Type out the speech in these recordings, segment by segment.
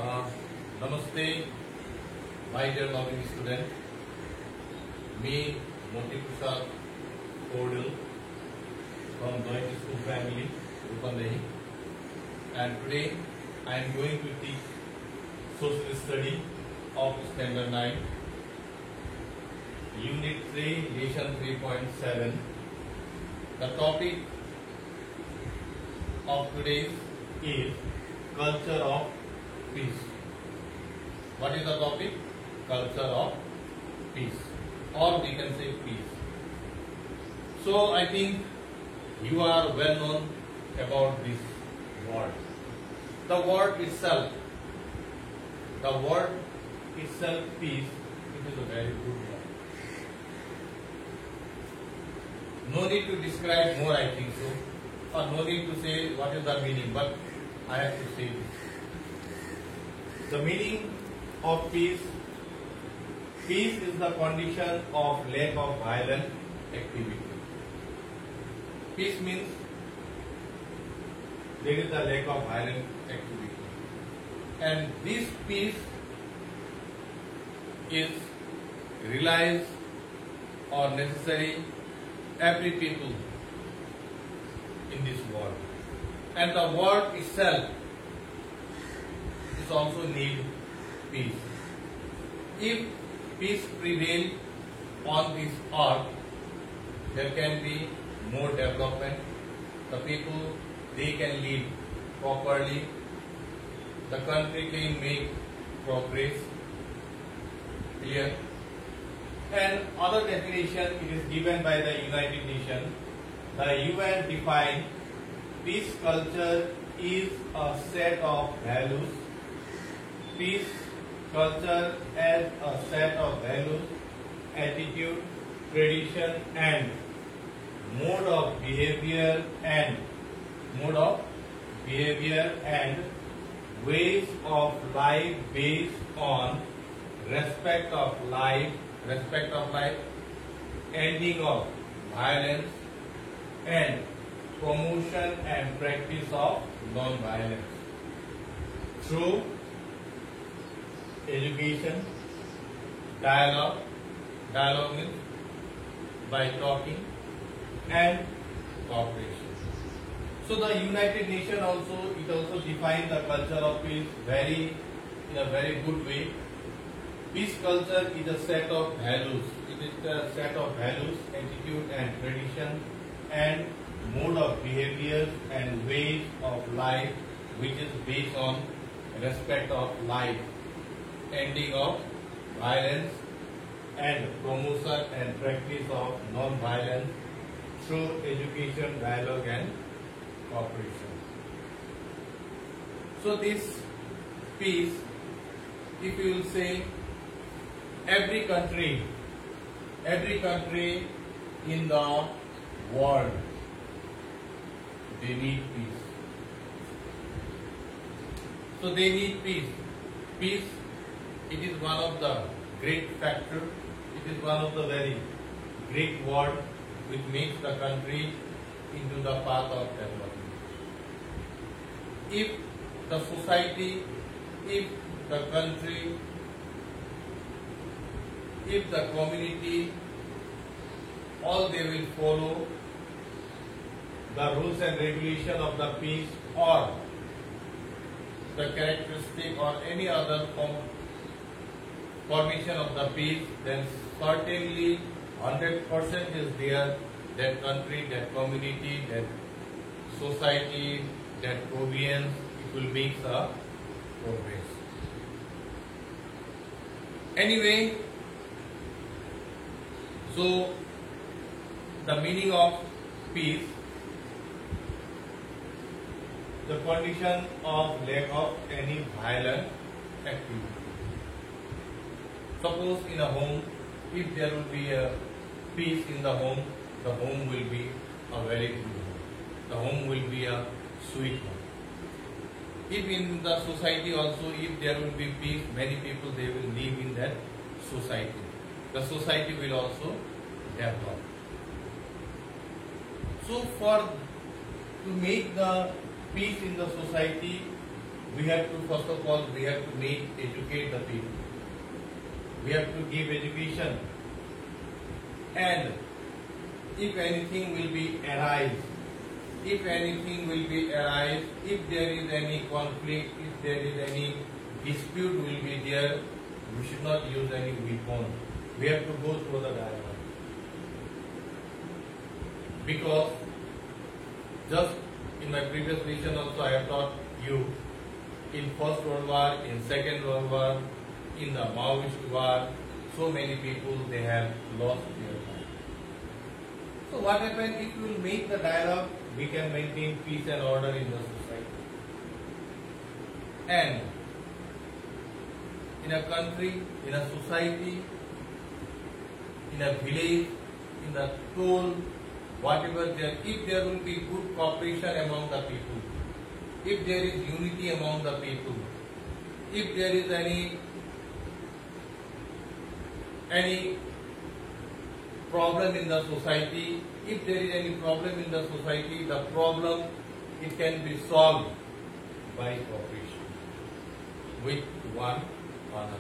Uh, Namaste, my dear loving student. Me, Moti Prasad Kodil from Joint School Family, Rupandehi. And today I am going to teach Social Study of Standard 9, Unit 3, Lesson 3.7. The topic of today is Culture of Peace. What is the topic? Culture of peace, or we can say peace. So I think you are well known about this word. The word itself, peace, it is a very good word. No need to describe more, I think so, or no need to say what is the meaning, but I have to say this. The meaning of peace. Peace is the condition of lack of violent activity. Peace means there is a lack of violent activity. And this peace is relies or necessary every people in this world. And the world itself is also need peace. If peace prevails on this earth, there can be more development. The people, they can live properly. The country can make progress. Clear? And other definition it is given by the United Nations. The UN defines peace culture is a set of values. Peace culture as a set of values, attitude, tradition, and mode of behavior and ways of life based on respect of life, ending of violence, and promotion and practice of non-violence through education, dialogue means by talking, and cooperation. So the United Nations also defines the culture of peace in a very good way. Peace culture is a set of values. It is a set of values, attitude and tradition, and mode of behavior and ways of life which is based on respect of life, ending of violence, and promotion and practice of non-violence through education, dialogue and cooperation. So this peace, if you will say every country in the world, they need peace. So they need peace. Peace, it is one of the great factor. It is one of the very great word which makes the country into the path of development. If the society, if the country, if the community, all they will follow the rules and regulation of the peace or the characteristic or any other formation of the peace, then certainly 100% is there, that country, that community, that society, that province, it will make a progress. Anyway, so the meaning of peace, the condition of lack of any violent activity. Suppose in a home, if there will be a peace in the home will be a very good home. The home will be a sweet home. If in the society also, if there will be peace, many people they will live in that society. The society will also develop. So to make the peace in the society, we have to, first of all, we have to educate the people. We have to give education. And if anything will be arise, if there is any conflict, if there is any dispute will be there, we should not use any weapon. We have to go through the dialogue. Because just in my previous lesson also I have taught you, in First World War, in Second World War, in the Maoist war, so many people they have lost their life. So what happens if we will make the dialogue, we can maintain peace and order in the society. And in a country, in a society, in a village, in the toll, whatever there, if there will be good cooperation among the people, if there is unity among the people, if there is any problem in the society, if there is any problem in the society, the problem, it can be solved by cooperation with one another.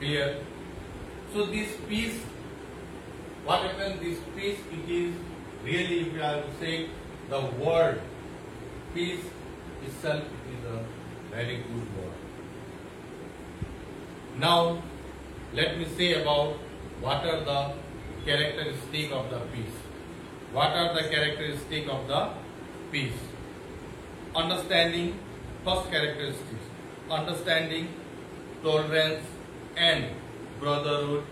Clear? So this peace, what happens, this peace, it is really, if I would say, the word peace itself, it is a very good word. Now, let me say about what are the characteristics of the peace. What are the characteristics of the peace? Understanding, first characteristics, understanding, tolerance and brotherhood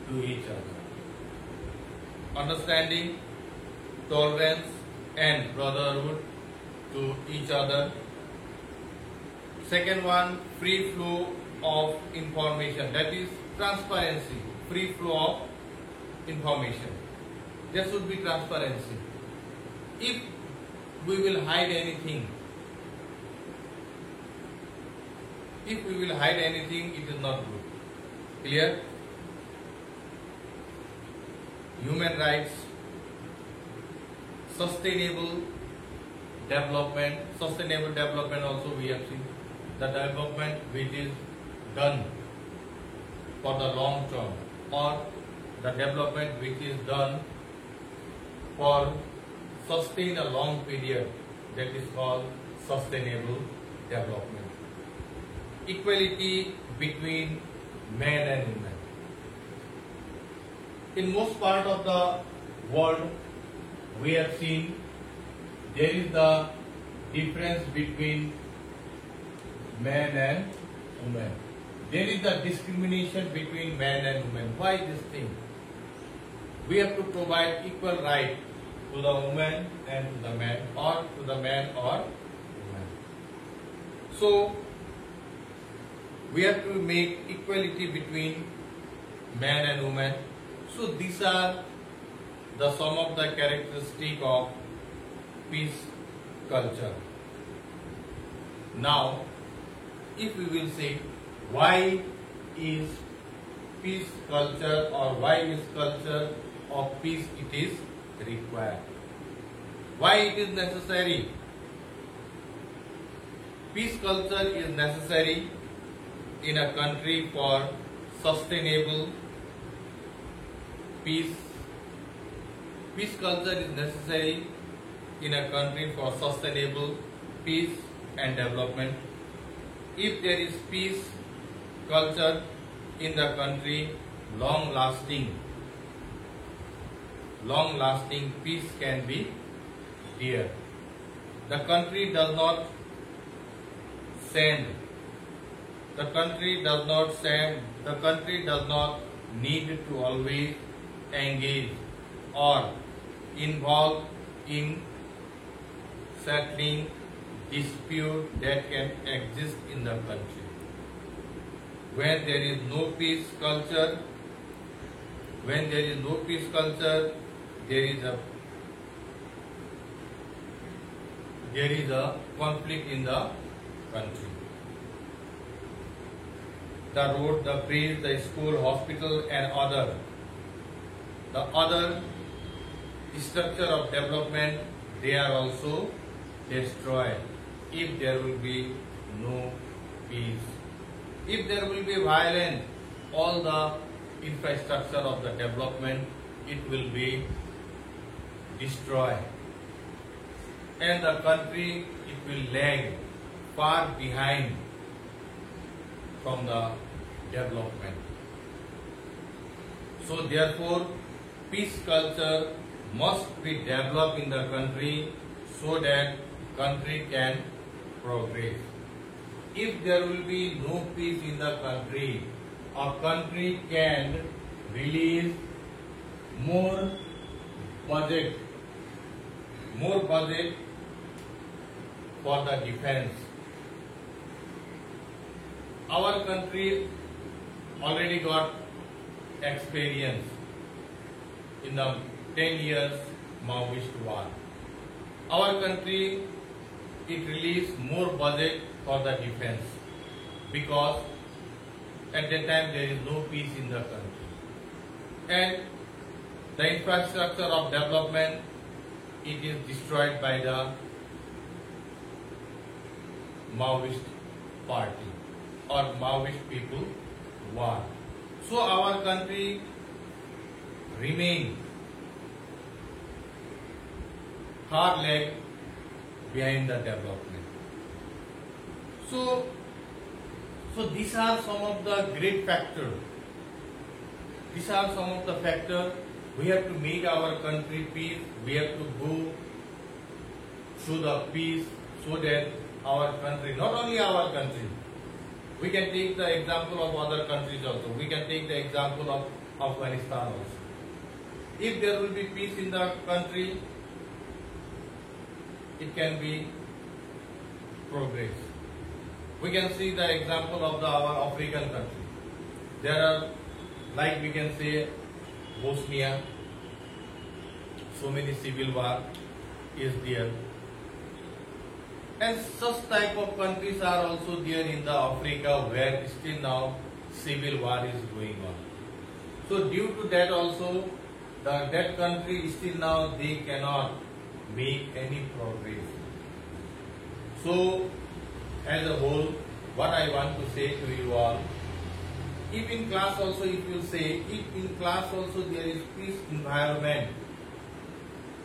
to each other. Understanding, tolerance and brotherhood to each other. Second one, free flow of information, that is transparency, free flow of information. There should be transparency. If we will hide anything, it is not good. Clear? Human rights, sustainable development also we have seen. The development which is done for the long term, or the development which is done for sustain a long period, that is called sustainable development. Equality between men and women. In most part of the world, we have seen there is the difference between men and women. There is the discrimination between men and women. Why this thing? We have to provide equal right to the woman and to the man, or to the man or woman. So, we have to make equality between man and woman. So, these are some of the characteristics of peace culture. Now, if we will say why is peace culture, or why is culture of peace it is required? Why it is necessary? Peace culture is necessary in a country for sustainable peace. Peace culture is necessary in a country for sustainable peace and development. If there is peace culture in the country, long lasting peace can be there. The country does not need to always engage or involve in settling dispute that can exist in the country. When there is no peace culture, there is a conflict in the country. The road, the bridge, the school, hospital and the other structure of development, they are also destroyed if there will be no peace. If there will be violence, all the infrastructure of the development, it will be destroyed. And the country, it will lag far behind from the development. So therefore, peace culture must be developed in the country so that country can progress. If there will be no peace in the country, a country can release more budget for the defense. Our country already got experience in the 10 years Maoist war. Our country, it released more budget for the defense because at that time there is no peace in the country. And the infrastructure of development, it is destroyed by the Maoist party or Maoist people war. So our country remain far lag behind the development. So these are some of the great factors. These are some of the factors. We have to make our country peace. We have to go through the peace so that our country, not only our country, we can take the example of other countries also. We can take the example of Afghanistan also. If there will be peace in the country, it can be progress. We can see the example of our African country. There are, like we can say, Bosnia, so many civil war is there. And such type of countries are also there in the Africa where still now civil war is going on. So due to that also, that country still now they cannot make any progress. So as a whole, what I want to say to you all, if in class also, if you say, if in class also there is peace environment,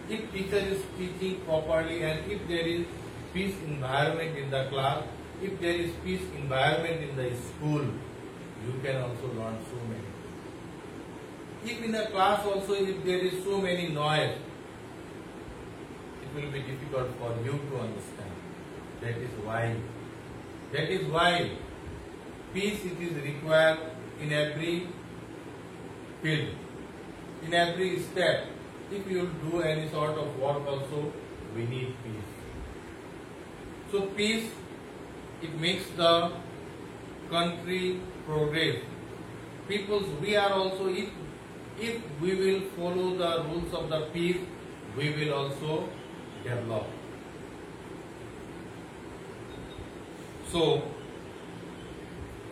if teacher is teaching properly and if there is peace environment in the class, if there is peace environment in the school, you can also learn so many. If in a class also, if there is so many noise, it will be difficult for you to understand. That is why peace it is required in every field, in every step. If you do any sort of work also, we need peace. So peace, it makes the country progress. Peoples, we are also, if we will follow the rules of the peace, we will also develop. So,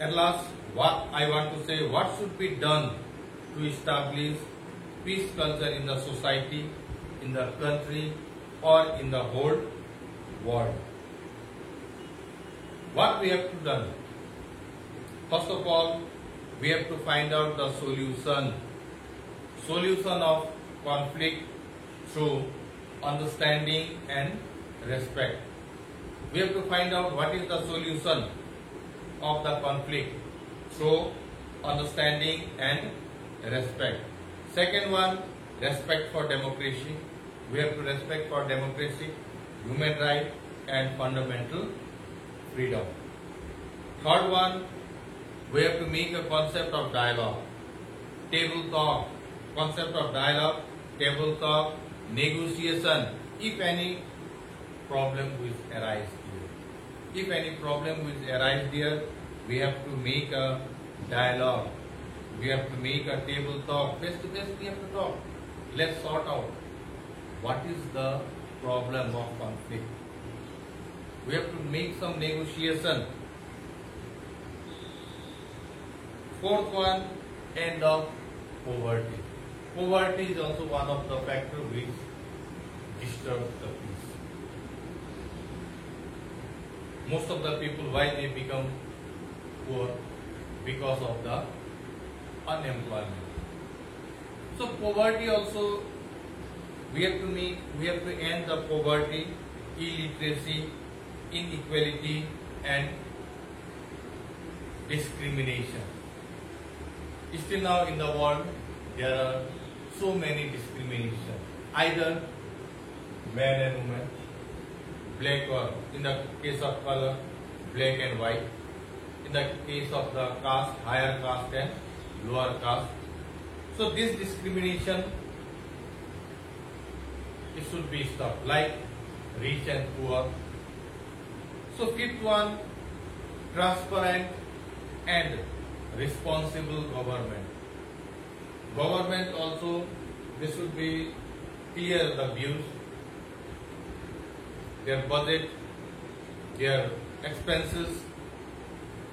at last, what I want to say, what should be done to establish peace culture in the society, in the country, or in the whole world? What we have to do? First of all, we have to find out the solution of conflict through understanding and respect. We have to find out what is the solution of the conflict through understanding and respect. Second one, respect for democracy. We have to respect for democracy, human rights and fundamental freedom. Third one, we have to make a concept of dialogue, table talk, concept of dialogue, table talk, negotiation, if any problem will arise there. If any problem will arise there, we have to make a dialogue. We have to make a table talk. Face to face we have to talk. Let's sort out what is the problem of conflict. We have to make some negotiation. Fourth one, end of poverty. Poverty is also one of the factors which disturbs the peace. most of the people, why they become poor? Because of the unemployment. So poverty also, we have to end the poverty, illiteracy, inequality and discrimination. Still now in the world there are so many discrimination, either man and woman, black or in the case of color, black and white, in the case of the caste, higher caste and lower caste. So this discrimination, it should be stopped, like rich and poor. So fifth one, transparent and responsible government. Government also, they should be clear the views, their budget, their expenses,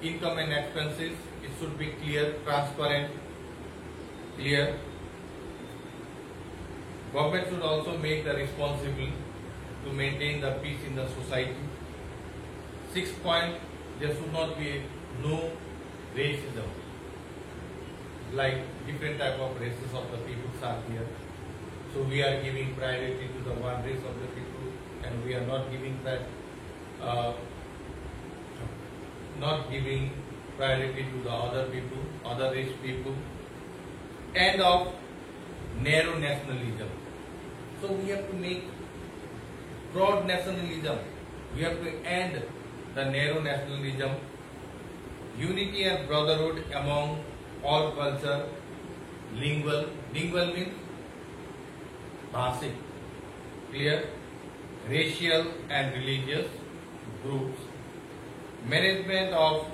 income and expenses, it should be clear, transparent, clear. Government should also make the responsible to maintain the peace in the society. Sixth point, there should not be no racism, like different type of races of the people are here. So we are giving priority to the one race of the people, and we are not giving priority to the other people, other race people. End of narrow nationalism. So we have to make broad nationalism. We have to end the narrow nationalism. Unity and brotherhood among all culture. Lingual means basic, clear. Racial and religious groups. Management of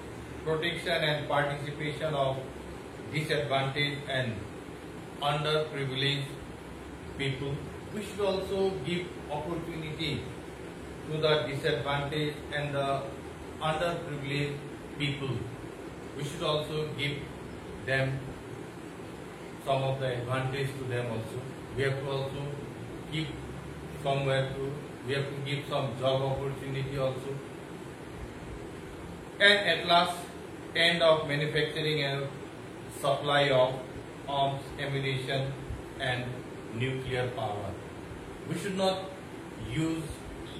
protection and participation of disadvantaged and underprivileged people. We should also give opportunity to the disadvantaged and the underprivileged people. We should also give them some of the advantage to them also. We have to also keep somewhere to, we have to give some job opportunity also. And at last, end of manufacturing and supply of arms, ammunition and nuclear power. We should not use,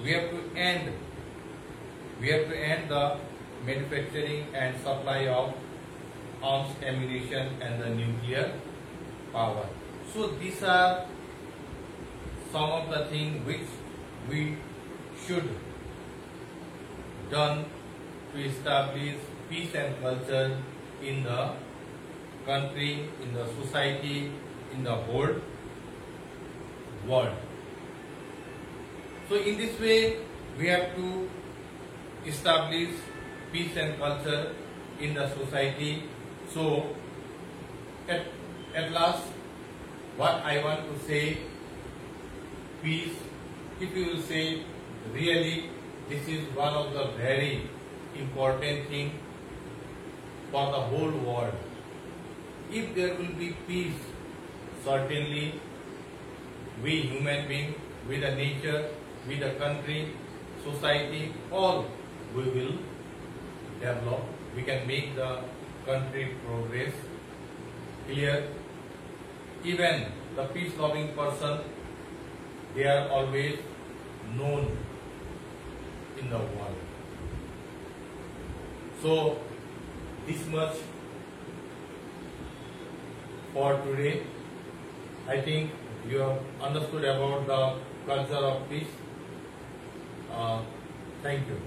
we have to end the manufacturing and supply of arms, ammunition and the nuclear power. So these are some of the things which we should done to establish peace and culture in the country, in the society, in the whole world. So in this way, we have to establish peace and culture in the society. So at last, what I want to say, peace, if you will say, really this is one of the very important thing for the whole world. If there will be peace, certainly we human beings, with the nature, with the country, society, all we will develop. We can make the country progress. Clear? Even the peace-loving person, they are always known in the world. So this much for today. I think you have understood about the culture of peace. Thank you.